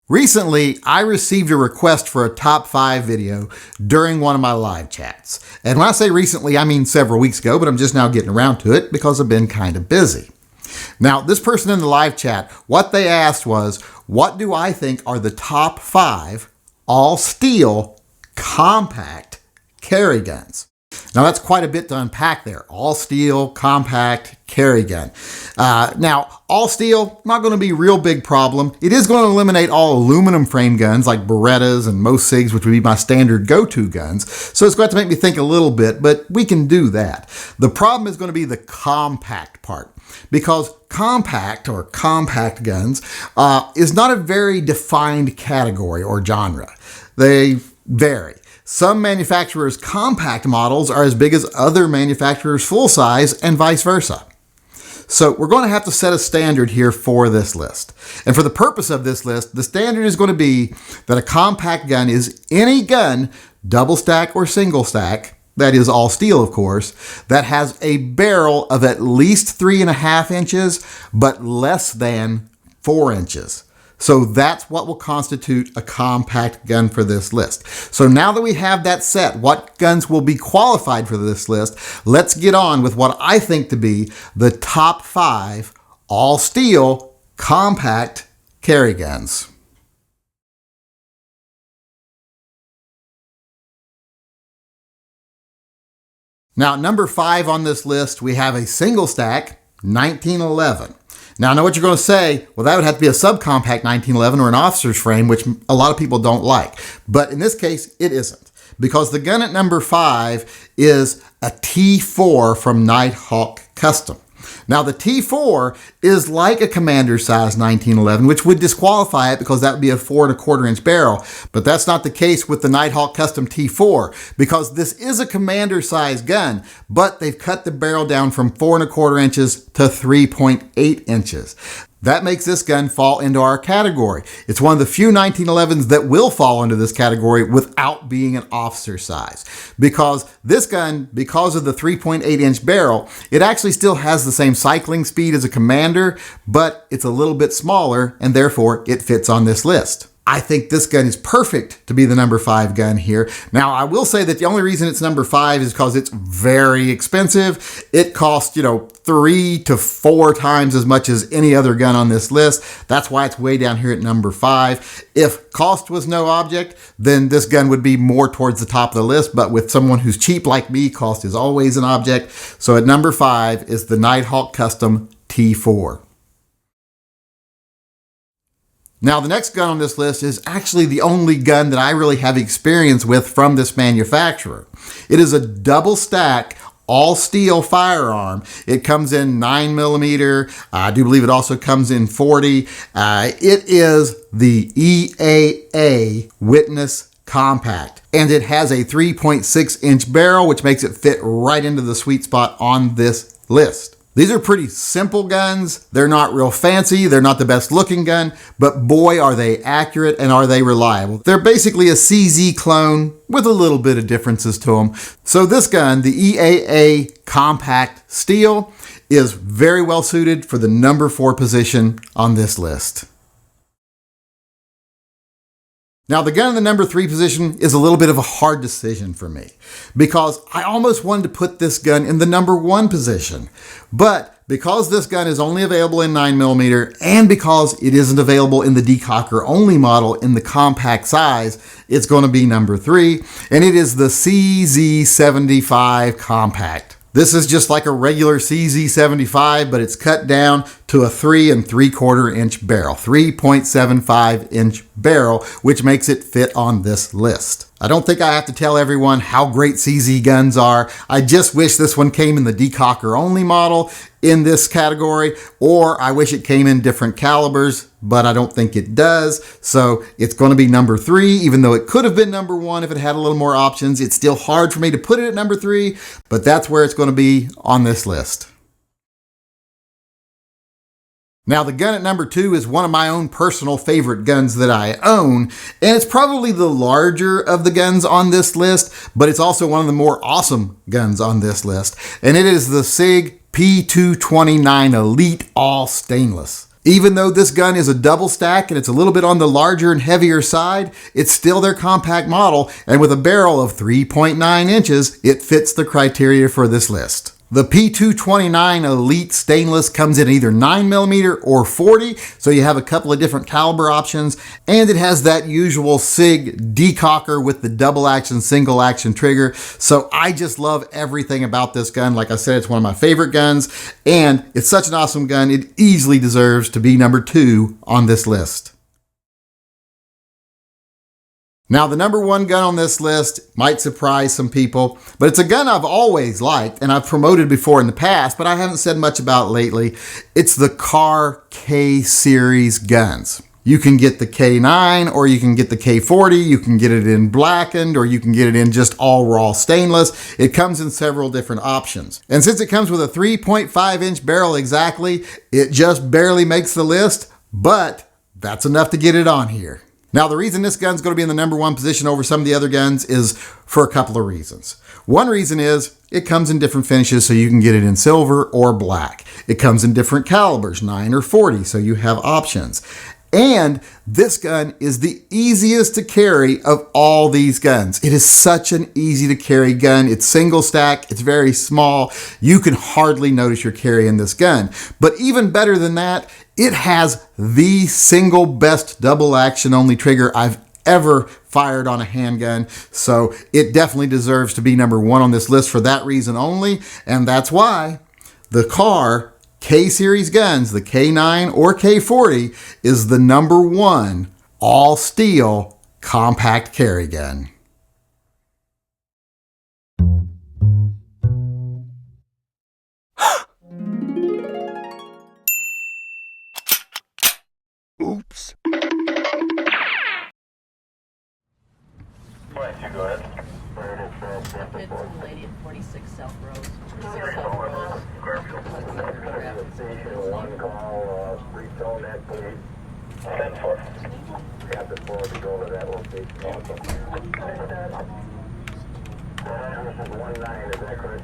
Recently, I received a request for a top 5 video during one of my live chats. And when I say recently, I mean several weeks ago, but I'm just now getting around to it because I've been kind of busy. Now, this person in the live chat, what they asked was, what do I think are the top 5 all-steel compact carry guns? Now, that's quite a bit to unpack there. All steel, compact, carry gun. Now, all steel, not going to be a real big problem. It is going to eliminate all aluminum frame guns like Berettas and most SIGs, which would be my standard go-to guns. So it's going to make me think a little bit, but we can do that. The problem is going to be the compact part, because compact or compact guns is not a very defined category or genre. They vary. Some manufacturers' compact models are as big as other manufacturers' full size and vice versa. So we're going to have to set a standard here for this list. And for the purpose of this list, the standard is going to be that a compact gun is any gun, double stack or single stack, that is all steel of course, that has a barrel of at least 3.5 inches, but less than 4 inches. So that's what will constitute a compact gun for this list. So now that we have that set, what guns will be qualified for this list, let's get on with what I think to be the top 5 all-steel compact carry guns. Now, number 5 on this list, we have a single stack 1911. Now, I know what you're going to say, well, that would have to be a subcompact 1911 or an officer's frame, which a lot of people don't like. But in this case, it isn't, because the gun at number 5 is a T4 from Nighthawk Custom. Now, the T4 is like a commander size 1911, which would disqualify it because that would be a 4.25 inch barrel. But that's not the case with the Nighthawk Custom T4, because this is a commander size gun, but they've cut the barrel down from 4.25 inches to 3.8 inches. That makes this gun fall into our category. It's one of the few 1911s that will fall into this category without being an officer size. Because this gun, because of the 3.8 inch barrel, it actually still has the same cycling speed as a commander, but it's a little bit smaller and therefore it fits on this list. I think this gun is perfect to be the number 5 gun here. Now, I will say that the only reason it's number 5 is because it's very expensive. It costs, 3 to 4 times as much as any other gun on this list. That's why it's way down here at number 5. If cost was no object, then this gun would be more towards the top of the list. But with someone who's cheap like me, cost is always an object. So at number 5 is the Nighthawk Custom T4. Now, the next gun on this list is actually the only gun that I really have experience with from this manufacturer. It is a double stack, all steel firearm. It comes in 9mm. I do believe it also comes in 40. It is the EIA Witness Compact, and it has a 3.6 inch barrel, which makes it fit right into the sweet spot on this list. These are pretty simple guns. They're not real fancy. They're not the best looking gun, but boy, are they accurate and are they reliable. They're basically a CZ clone with a little bit of differences to them. So this gun, the EIA Compact Steel, is very well suited for the number 4 position on this list. Now, the gun in the number 3 position is a little bit of a hard decision for me, because I almost wanted to put this gun in the number 1 position. But because this gun is only available in 9mm, and because it isn't available in the decocker only model in the compact size, it's going to be number 3, and it is the CZ75 Compact. This is just like a regular CZ75, but it's cut down to a 3 3/4 inch barrel, 3.75 inch barrel, which makes it fit on this list. I don't think I have to tell everyone how great CZ guns are. I just wish this one came in the decocker only model in this category, or I wish it came in different calibers, but I don't think it does. So it's going to be number 3, even though it could have been number 1 if it had a little more options. It's still hard for me to put it at number 3, but that's where it's going to be on this list. Now, the gun at number 2 is one of my own personal favorite guns that I own, and it's probably the larger of the guns on this list, but it's also one of the more awesome guns on this list, and it is the Sig P229 Elite all stainless. Even though this gun is a double stack and it's a little bit on the larger and heavier side, it's still their compact model, and with a barrel of 3.9 inches, it fits the criteria for this list. The P229 Elite stainless comes in either 9mm or 40, so you have a couple of different caliber options, and it has that usual Sig decocker with the double action, single action trigger. So I just love everything about this gun. Like I said, it's one of my favorite guns, and it's such an awesome gun, it easily deserves to be number 2 on this list. Now, the number 1 gun on this list might surprise some people, but it's a gun I've always liked and I've promoted before in the past, but I haven't said much about lately. It's the Car K series guns. You can get the K9 or you can get the K40, you can get it in blackened or you can get it in just all raw stainless. It comes in several different options. And since it comes with a 3.5 inch barrel exactly, it just barely makes the list, but that's enough to get it on here. Now, the reason this gun's going to be in the number 1 position over some of the other guns is for a couple of reasons. One reason is it comes in different finishes, so you can get it in silver or black. It comes in different calibers, 9 or 40, so you have options. And this gun is the easiest to carry of all these guns. It is such an easy to carry gun. It's single stack. It's very small. You can hardly notice you're carrying this gun. But even better than that, it has the single best double action only trigger I've ever fired on a handgun. So it definitely deserves to be number 1 on this list for that reason only. And that's why the Car K-Series guns, the K9 or K40, is the number 1 all-steel compact carry gun. Oops. Go ahead. It's the lady at 46 South Rose. 46 South Rose. Station 1 call, refilm that please. 10-4. Captain 4 to go to that location also. This is 1-9, is that correct?